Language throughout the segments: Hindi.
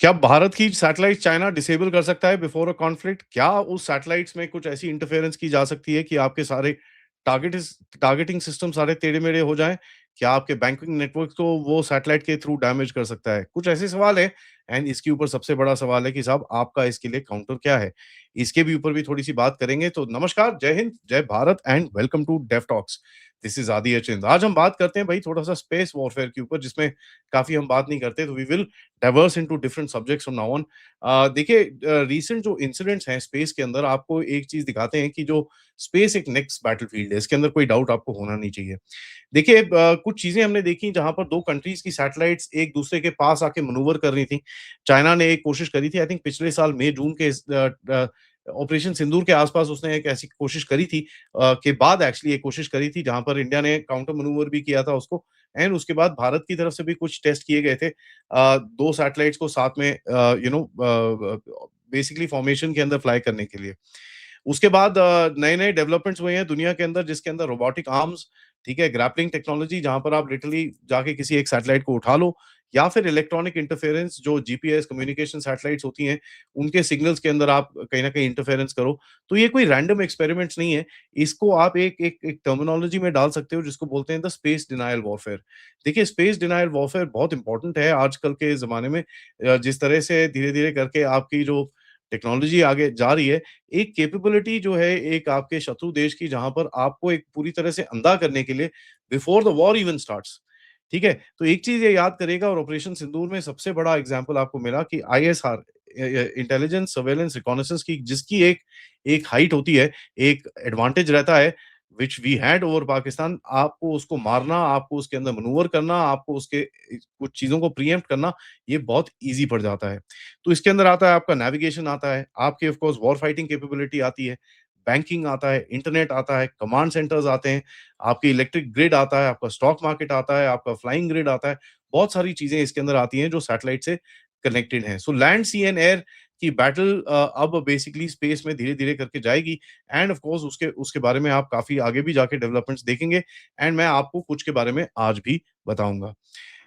क्या भारत की सैटेलाइट चाइना डिसेबल कर सकता है बिफोर अ कॉन्फ्लिक्ट? क्या उस सैटेलाइट्स में कुछ ऐसी इंटरफेरेंस की जा सकती है कि आपके सारे टारगेटिंग सिस्टम सारे टेढ़े-मेढ़े हो जाएँ? क्या आपके बैंकिंग नेटवर्क को वो सैटेलाइट के थ्रू डैमेज कर सकता है? कुछ ऐसे सवाल हैं एंड इसके ऊपर सबसे बड़ा सवाल है कि साहब आपका इसके लिए काउंटर क्या है? इसके भी ऊपर भी थोड़ी-सी बात करेंगे। तो नमस्कार, जय हिंद, जय Bharat and welcome to Dev talks. This is Aadi Achint. आज हम बात करते हैं भई थोड़ा-सा स्पेस वॉरफेयर के ऊपर जिसमें काफ़ी हम बात नहीं करते, तो we will diverse into different subjects from now on. देखिए रीसेंट जो इंसिडेंट्स हैं स्पेस के अंदर आपको एक चीज़ दिखाते हैं कि जो स्पेस एक नेक्स्ट बैटलफील्ड है, इसके अंदर कोई डाउट आपको होना नहीं चाहिए। देखिए कुछ चीज़ें हमने देखी जहाँ पर 2 कंट्रीज़ की सैटेलाइट्स एक दूसरे के पास आके मैनूवर कर रही थी। चाइना ने एक कोशिश करी थी आई थिंक पिछले साल मई-जून के ऑपरेशन सिंदूर के आस-पास उसने एक ऐसी कोशिश करी थी के बाद एक्चुअली एक कोशिश करी थी जहाँ पर इंडिया ने काउंटर मैनूवर भी किया था उसको एंड उसके बाद भारत की तरफ से भी कुछ टेस्ट किए गए थे। 2 सैटेलाइट्स को साथ में बेसिकली फॉर्मेशन के अंदर फ्लाई करने के लिए। उसके बाद नए-नए डेवलपमेंट्स हुए हैं दुनिया के अंदर जिसके अंदर रोबोटिक आर्म्स, ठीक है, ग्रैपलिंग टेक्नोलॉजी जहाँ पर आप लिटरली जाके किसी एक सैटेलाइट को उठा लो या फिर इलेक्ट्रॉनिक इंटरफेरेंस जो जीपीएस कम्युनिकेशन सैटेलाइट्स होती हैं, उनके सिग्नल्स के अंदर आप कहीं न कहीं इंटरफेरेंस करो। तो ये कोई रैंडम एक्सपेरिमेंट्स नहीं है। इसको आप एक टर्मिनोलॉजी में डाल सकते हो जिसको बोलते हैं द स्पेस डिनायल वॉरफेयर। देखिए स्पेस डिनायल वॉरफेयर बहुत इंपॉर्टेंट है आजकल के ज़माने में जिस तरह से धीरे-धीरे करके आपकी जो टेक्नोलॉजी आगे जा रही है, एक कैपेबिलिटी जो है एक आपके शत्रु देश की जहाँ पर आपको एक पूरी तरह से अंधा करने के लिए before the war even starts, ठीक है? तो एक चीज़ ये याद करिएगा और ऑपरेशन सिंदूर में सबसे बड़ा एग्ज़ाम्पल आपको मिला कि आईएसआर इंटेलिजेंस सर्वेलेंस रिकोनाइसेंस की जिसकी एक एक हाइट होती है, एक एडवांटेज रहता है which we had over Pakistan आपको उसको मारना, आपको उसके अंदर मैनूवर करना, आपको उसके कुछ चीज़ों को प्रीएम्प्ट करना, ये बहुत ईज़ी पड़ जाता है। तो इसके अंदर आता है आपका नेविगेशन आता है, आपकी of course war fighting capability आती है, बैंकिंग आता है, इंटरनेट आता है, कमांड सेंटर्स आते हैं, आपकी इलेक्ट्रिक ग्रिड आता है, आपका स्टॉक मार्केट आता है, आपका फ्लाइंग ग्रिड आता है। बहुत सारी चीज़ें इसके अंदर आती हैं जो सैटेलाइट से कनेक्टेड हैं। So land, sea and air की बैटल अब बेसिकली स्पेस में धीरे-धीरे करके जाएगी एंड ऑफ कोर्स उसके उसके बारे में आप काफ़ी आगे भी जाके डेवलपमेंट्स देखेंगे एंड मैं आपको कुछ के बारे में आज भी बताऊँगा।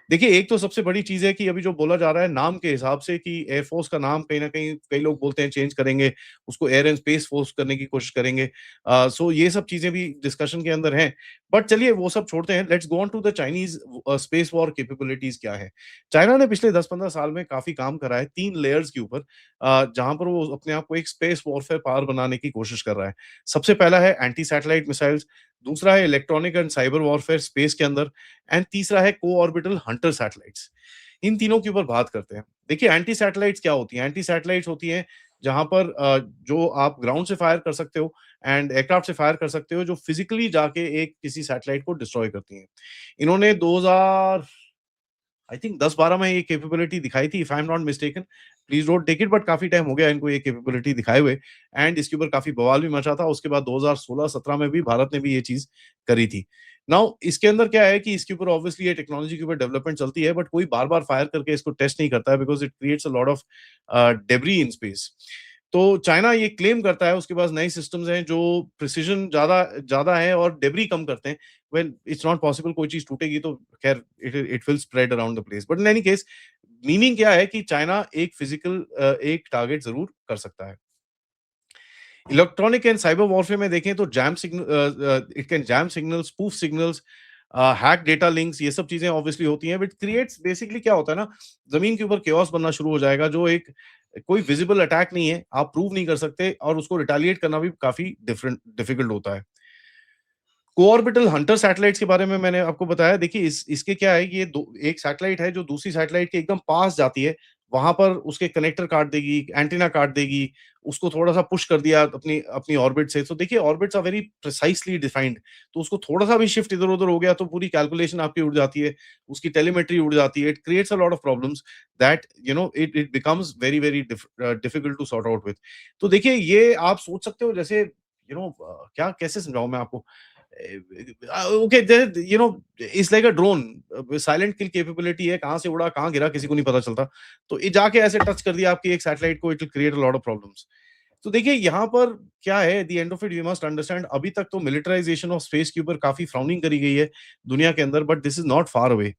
देखिए, एक तो सबसे बड़ी चीज़ है कि अभी जो बोला जा रहा है नाम के हिसाब से कि एयरफ़ोर्स का नाम कहीं न कहीं कई लोग बोलते हैं चेंज करेंगे, उसको एयर एंड स्पेस फ़ोर्स करने की कोशिश करेंगे। सो ये सब चीज़ें भी डिस्कशन के अंदर हैं। बट चलिए वो सब छोड़ते हैं, let's go on to the Chinese space war capabilities क्या है। चाइना ने पिछले 10-15 साल में काफ़ी काम करा है 3 लेयर्स के ऊपर जहाँ पर वो अपने आप को एक स्पेस वॉरफेयर पावर बनाने की कोशिश कर रहा है। सबसे पहला है एंटी सैटेलाइट मिसाइल्स, दूसरा है electronic and cyber warfare space के अंदर एंड तीसरा है को-ऑर्बिटल हंटर सैटेलाइट्स। इन तीनों के ऊपर बात करते हैं। देखिए एंटी सैटेलाइट्स क्या होती हैं? एंटी सैटेलाइट्स होती हैं जहाँ पर जो आप ग्राउंड से फायर कर सकते हो एंड एयरक्राफ्ट से फायर कर सकते हो जो फिज़िकली जाके एक किसी सैटेलाइट को डिस्ट्रॉय करती हैं। इन्होंने 2000 आई थिंक 10-12 में ये कैपेबिलिटी दिखाई थी if I am not mistaken. Please don't take it but काफ़ी टाइम हो गया इनको ये कैपेबिलिटी दिखाए हुए एंड इसके ऊपर काफ़ी बवाल भी मचा था। उसके बाद 2016-17 में भी भारत ने भी ये चीज़ करी थी। नाउ इसके अंदर क्या है कि इसके ऊपर ऑब्वियसली ये टेक्नोलॉजी के ऊपर डेवलपमेंट चलती है बट कोई बार-बार फायर करके इसको टेस्ट नहीं करता है because it creates a lot of debris in space. तो चाइना ये क्लेम करता है उसके पास नए सिस्टम्स हैं जो प्रिसिजन ज़्यादा ज़्यादा है और डेब्री कम करते हैं। वेल इट्स नॉट पॉसिबल कोई चीज़ टूटेगी तो खैर it will spread around the place but in any case meaning क्या है कि चाइना एक फिजिकल एक टारगेट ज़रूर कर सकता है। इलेक्ट्रॉनिक एंड साइबर वॉरफेयर में देखें तो it can jam signals, spoof signals, hack data links ये सब चीज़ें ऑब्वियसली होती हैं बट क्रिएट्स बेसिकली क्या होता है ना, ज़मीन के ऊपर chaos बनना शुरू हो जाएगा जो एक कोई विजिबल अटैक नहीं है, आप प्रूव नहीं कर सकते और उसको रिटेलिएट करना भी काफ़ी डिफिकल्ट होता है। कोऑर्बिटल हंटर सैटेलाइट्स के बारे में मैंने आपको बताया। देखिए इसके क्या है कि ये दो एक सैटेलाइट है जो दूसरी सैटेलाइट के एकदम पास जाती है। वहाँ पर उसके कनेक्टर काट देगी, एंटीना काट देगी, उसको थोड़ा-सा पुश कर दिया अपनी अपनी ऑर्बिट से। तो देखिए orbits are very precisely defined. तो उसको थोड़ा-सा भी शिफ्ट इधर-उधर हो गया तो पूरी कैलकुलेशन आपकी उड़ जाती है, उसकी टेलीमेट्री उड़ जाती है। It creates a lot of problems that it it becomes very very difficult to sort out with. तो देखिए ये आप सोच सकते हो जैसे क्या कैसे समझाऊँ मैं आपको? Okay it's like a drone silent kill capability है कहाँ से उड़ा कहाँ गिरा किसी को नहीं पता चलता तो ये जाके ऐसे टच कर दिया आपकी एक सैटेलाइट को it will create a lot of problems. तो देखिए यहाँ पर क्या है at the end of it you must understand अभी तक तो मिलिटराइजेशन ऑफ स्पेस के ऊपर काफी फ्राउनिंग करी गई है दुनिया के अंदर but this is not far away.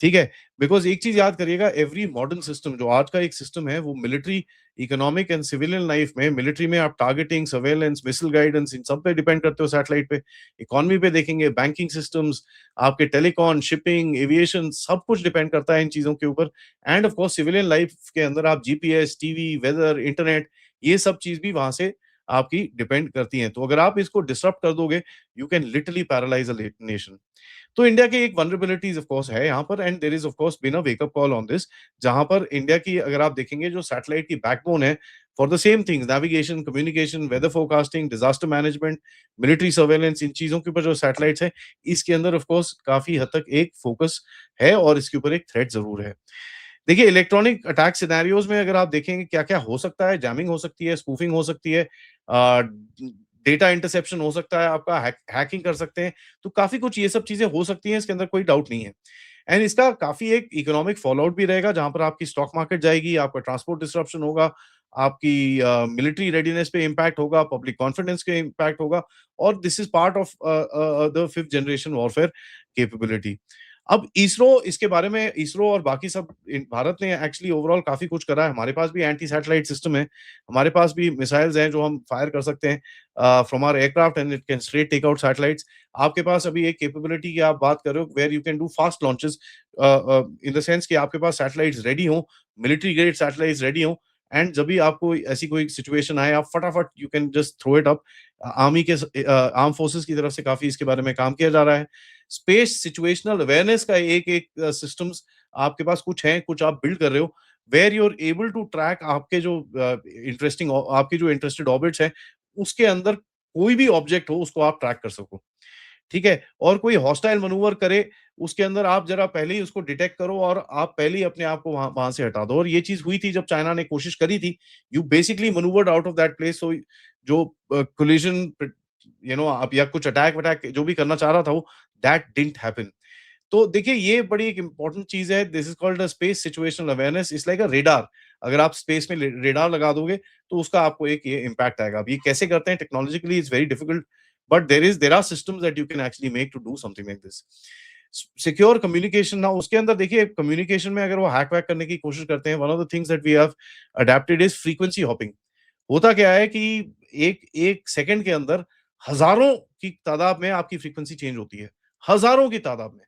ठीक है? बिकॉज़ एक चीज़ याद करिएगा, एवरी मॉडर्न सिस्टम जो आज का एक सिस्टम है वो military, economic and civilian life में, मिलिट्री में आप टारगेटिंग, सर्वेलेंस, मिसाइल गाइडेंस इन सब पे डिपेंड करते हो सैटेलाइट पे। इकोनॉमी पे देखेंगे, बैंकिंग सिस्टम्स, आपके टेलीकॉम, शिपिंग, एविएशन सब कुछ डिपेंड करता है इन चीज़ों के ऊपर। And of course civilian life के अंदर आप जीपीएस, टीवी, वेदर, इंटरनेट, ये सब चीज़ भी वहाँ से आपकी डिपेंड करती हैं। तो अगर आप इसको डिसरप्ट कर दोगे, यू कैन लिटरली पैरालाइज़ अ ले नेशन। तो इंडिया की एक वल्नरेबिलिटीज़ ऑफ कोर्स है यहाँ पर, and there is of course been a wake up call on this, जहाँ पर इंडिया की अगर आप देखेंगे जो सैटेलाइट की बैकबोन है for the same things, navigation, communication, weather forecasting, disaster management, military surveillance, इन चीज़ों के ऊपर जो सैटेलाइट्स हैं, इसके अंदर ऑफ कोर्स काफ़ी हद तक एक फोकस है और इसके ऊपर एक थ्रेट ज़रूर है। देखिए, इलेक्ट्रॉनिक अटैक सिनेरियोज़ में अगर आप देखेंगे क्या-क्या हो सकता है, जैमिंग हो सकती है, स्पूफिंग हो सकती है, डेटा इंटरसेप्शन हो सकता है आपका, हैकिंग कर सकते हैं, तो काफ़ी कुछ ये सब चीज़ें हो सकती हैं, इसके अंदर कोई डाउट नहीं है। एंड इसका काफ़ी एक इकोनॉमिक फॉलोआउट भी रहेगा, जहाँ पर आपकी स्टॉक मार्केट जाएगी, आपका ट्रांसपोर्ट डिसरप्शन होगा, आपकी मिलिट्री रेडीनेस पे इम्पैक्ट होगा, पब्लिक कॉन्फिडेंस पे इम्पैक्ट होगा, और this is part of the 5th generation warfare capability. अब इसरो, इसके बारे में इसरो और बाकी सब भारत ने एक्चुअली ओवरऑल काफी कुछ करा है। हमारे पास भी एंटी सैटेलाइट सिस्टम है, हमारे पास भी मिसाइल्स हैं जो हम फायर कर सकते हैं from our aircraft, and it can straight take out satellites. आपके पास अभी एक कैपेबिलिटी की आप बात कर रहे हो where you can do fast launches, in the sense कि आपके पास सैटेलाइट्स रेडी हो, मिलिट्री ग्रेड सैटेलाइट्स रेडी हो, एंड जब भी आपको ऐसी कोई सिचुएशन आए, आप फटाफट you can just throw it up. Army के आर्म फोर्सेस की तरफ से काफी इसके बारे में काम किया जा रहा है। स्पेस सिचुएशनल अवेयरनेस का एक-एक सिस्टम्स आपके पास कुछ हैं, कुछ आप बिल्ड कर रहे हो, where you are able to track आपके जो आपके जो इंटरेस्टेड ऑर्बिट्स हैं, उसके अंदर कोई भी ऑब्जेक्ट हो, उसको आप ट्रैक कर सको। ठीक है? और कोई हॉस्टाइल मैनूवर करे, उसके अंदर आप ज़रा पहले ही उसको डिटेक्ट करो और आप पहले ही अपने आप को वहाँ वहाँ से हटा दो, और ये चीज़ हुई थी जब चाइना ने कोशिश करी थी। You basically manoeuvred out of that place, so जो कोलिजन आप या कुछ अटैक-वटैक जो भी करना चाह रहा था वो, दैट डिडन्ट हैपन। तो देखिए, ये बड़ी एक इम्पोर्टेंट चीज़ है, this is called a space situational awareness, it's like a radar. अगर आप स्पेस में रेडार लगा दोगे, तो उसका आपको एक ये इम्पैक्ट आएगा। अब ये कैसे करते हैं technologically, it's very difficult, but there are systems that you can actually make to do something like this. Secure communication, ना उसके अंदर देखिए कम्युनिकेशन में अगर वो हैक वैक करने की कोशिश करते हैं, one of the things that we have adapted is frequency hopping. होता क्या है कि एक एक सेकंड के अंदर हजारों की तादाद में आपकी फ्रीक्वेंसी चेंज होती है, हजारों की तादाद में।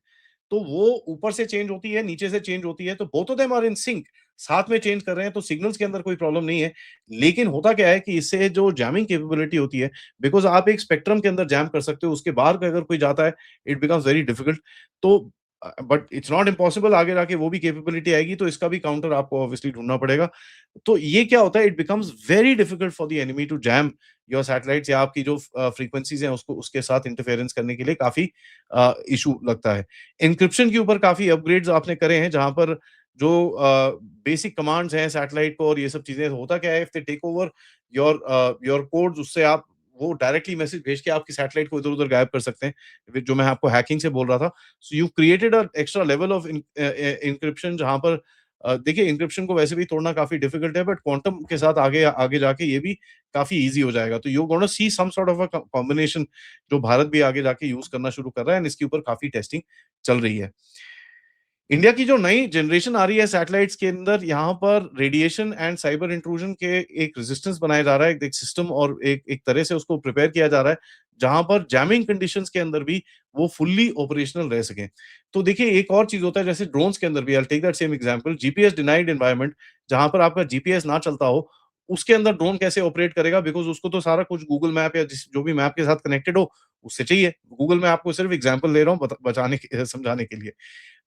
तो वो ऊपर से चेंज होती है, नीचे से चेंज होती है, तो both of them are in sync, साथ में चेंज कर रहे हैं, तो सिग्नल्स के अंदर कोई प्रॉब्लम नहीं है। लेकिन होता क्या है कि इससे जो जैमिंग कैपेबिलिटी होती है, बिकॉज़ आप एक स्पेक्ट्रम के अंदर जैम कर सकते हो, उसके बाहर का अगर कोई जाता है, इट बिकम्स वेरी डिफिकल्ट। तो बट इट्स नॉट इम्पॉसिबल, आगे जाके वो भी कैपेबिलिटी आएगी, तो इसका भी काउंटर आपको ऑब्वियसली ढूँढना पड़ेगा। तो ये क्या होता है, it becomes very difficult for the enemy to jam your satellites, या आपकी जो फ्रीक्वेंसीज़ हैं उसको उसके साथ इंटरफेरेंस करने के लिए काफ़ी इश्यू लगता है। एन्क्रिप्शन के ऊपर काफ़ी अपग्रेड्स आपने करे हैं, जहाँ पर जो बेसिक कमांड्स हैं सैटेलाइट को और ये सब चीज़ें, होता क्या है, if they take over your codes, उससे आप वो डायरेक्टली मैसेज भेज के आपकी सैटेलाइट को इधर-उधर गायब कर सकते हैं, जो मैं आपको हैकिंग से बोल रहा था। So you created a extra level of encryption, जहाँ पर देखिए एन्क्रिप्शन को वैसे भी तोड़ना काफ़ी डिफिकल्ट है, बट क्वांटम के साथ आगे आगे जाके ये भी काफ़ी ईज़ी हो जाएगा। तो you are gonna see some sort of a combination, जो भारत भी आगे जाके यूज़ करना शुरू कर रहा है, एंड इसके ऊपर काफ़ी टेस्टिंग चल रही है। इंडिया की जो नई जनरेशन आ रही है सैटेलाइट्स के अंदर, यहाँ पर रेडिएशन एंड साइबर इंट्रूजन के एक रेजिस्टेंस बनाया जा रहा है, एक सिस्टम, और एक तरह से उसको प्रिपेयर किया जा रहा है, जहाँ पर जैमिंग कंडीशंस के अंदर भी वो फुल्ली ऑपरेशनल रह सकें। तो देखिए, एक और चीज़ होता है, जैसे ड्रोन्स के अंदर भी, I will take that same example, GPS denied environment, जहाँ पर आपका जीपीएस ना चलता हो, उसके अंदर ड्रोन कैसे ऑपरेट करेगा, बिकॉज़ उसको तो सारा कुछ गूगल मैप या जो भी मैप के साथ कनेक्टेड हो, उससे चाहिए। गूगल मैं आपको सिर्फ एग्जांपल दे रहा हूँ बचाने के समझाने के लिए।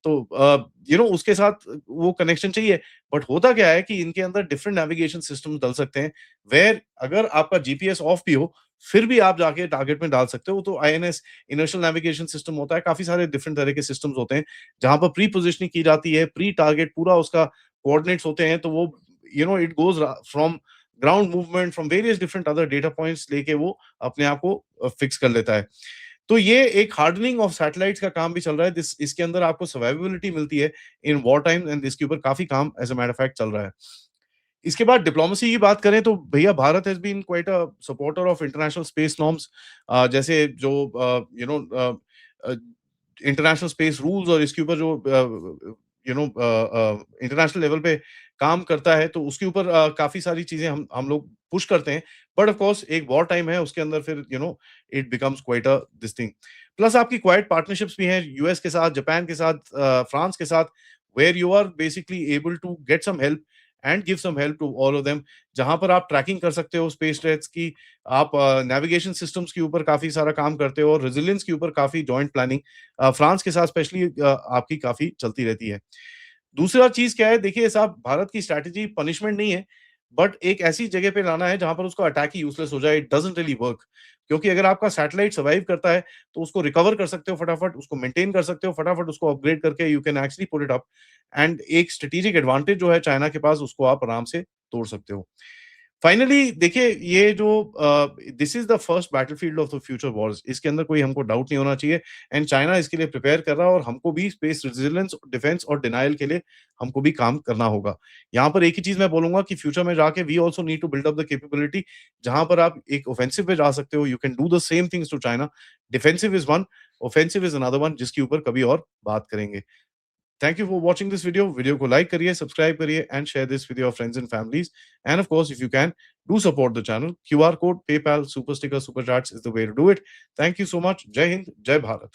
तो उसके साथ वो कनेक्शन चाहिए। बट होता क्या है कि इनके अंदर डिफरेंट नेविगेशन सिस्टम डल सकते हैं, वेयर अगर आपका जीपीएस ऑफ भी हो, फिर भी आप जाके टारगेट में डाल सकते हो। तो आईएनएस इनर्शियल नेविगेशन सिस्टम होता है, काफ़ी सारे डिफरेंट तरह के सिस्टम्स होते हैं, जहाँ पर प्री पोज़िशनिंग की जाती है, प्री टारगेट पूरा उसका कोऑर्डिनेट्स होते हैं, तो वो it goes from ground movement, from various different other data points लेके वो अपने आप को फिक्स कर लेता है। तो ये एक हार्डनिंग ऑफ सैटेलाइट्स का काम भी चल रहा है। दिस इसके अंदर आपको सर्वाइवेबिलिटी मिलती है इन वॉर टाइम, एंड इसके ऊपर काफ़ी काम as a matter of fact चल रहा है। इसके बाद डिप्लोमेसी की बात करें, तो भैया Bharat has been quite a supporter of international space norms, जैसे जो इंटरनेशनल स्पेस रूल्स, और इसके ऊपर जो इंटरनेशनल लेवल पे काम करता है, तो उसके ऊपर काफ़ी सारी चीज़ें हम लोग पुश करते हैं। बट ऑफ कोर्स एक वॉर टाइम है, उसके अंदर फिर it becomes quite a this thing. Plus आपकी क्वाइट पार्टनरशिप्स भी हैं यूएस के साथ, जापान के साथ, फ्रांस के साथ, where you are basically able to get some help and give some help to all of them. जहां पर आप ट्रैकिंग कर सकते हो स्पेस जेट्स की, आप नेविगेशन सिस्टम्स के ऊपर काफी सारा काम करते हो, और रेजिलियंस के ऊपर काफी जॉइंट प्लानिंग फ्रांस के साथ स्पेशली आपकी काफी चलती रहती है। दूसरा चीज क्या है, देखिए साहब, भारत की स्ट्रैटेजी पनिशमेंट नहीं है, बट एक ऐसी जगह पे लाना है जहां पर उसका अटैक ही यूजलेस हो जाए। इट डजंट रियली वर्क, क्योंकि अगर आपका सैटेलाइट सर्वाइव करता है तो उसको रिकवर कर सकते हो फटाफट, उसको मेंटेन कर सकते हो फटाफट, उसको अपग्रेड करके you can actually put it up, and एक स्ट्रेटेजिक एडवांटेज जो है चाइना के पास, उसको आप आराम से तोड़ सकते हो। फाइनली देखिए, ये जो this is the first battlefield of the future Wars, इसके अंदर कोई हमको डाउट नहीं होना चाहिए, एंड चाइना इसके लिए प्रिपेयर कर रहा है, और हमको भी स्पेस रेजिलियंस, डिफेंस और डिनायल के लिए हमको भी काम करना होगा। यहाँ पर एक ही चीज मैं बोलूंगा कि फ्यूचर में जाके we also need to build up the capability, जहां पर आप एक ऑफेंसिव पे जा सकते हो, you can do the same things to China. Defensive is one, offensive is another one, जिसके ऊपर कभी और बात करेंगे। Thank you for watching this video. Video को लाइक करिए, सब्सक्राइब करिए, and share this with your friends and families. And of course, if you can, do support the channel. QR code, PayPal, super sticker, super chats is the way to do it. Thank you so much. जय हिंद, जय भारत।